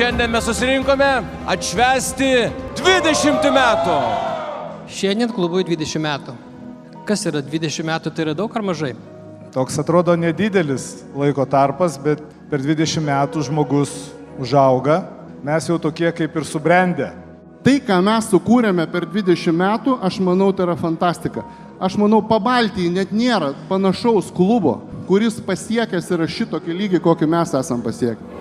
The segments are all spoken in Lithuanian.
šiandien mes susirinkome atšvęsti 20 metų. Šiandien klubui 20 metų. Kas yra 20 metų, tai yra daug ar mažai? Toks atrodo nedidelis laiko tarpas, bet per 20 metų žmogus užauga. Mes jau tokie kaip ir subrendę. Tai, ką mes sukūrėme per 20 metų, aš manau, tai yra fantastika. Aš manau, Pabaltijai net nėra panašaus klubo, kuris pasiekęs yra šitokį lygį, kokį mes esam pasiekę.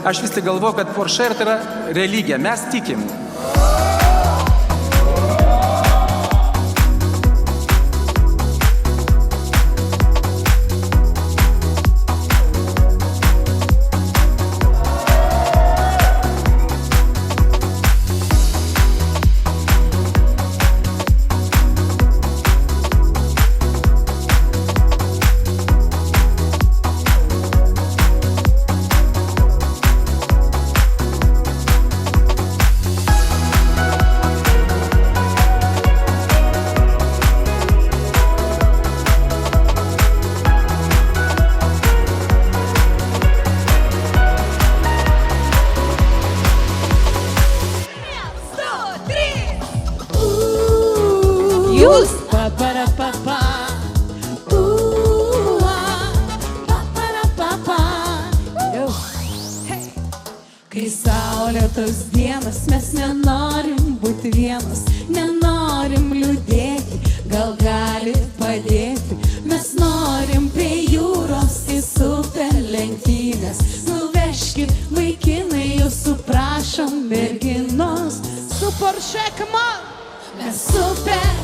Aš vis tik galvoju, kad Porsche tai yra religija, mes tikim. Jūs! Kai saulėtos dienos, mes nenorim būti vienas, nenorim liūdėti, gal galit padėti. Mes norim prie jūros į super lenktynės, nuveškit vaikinai, jūsų prašom merginos. Su Porsche, come on! Mes super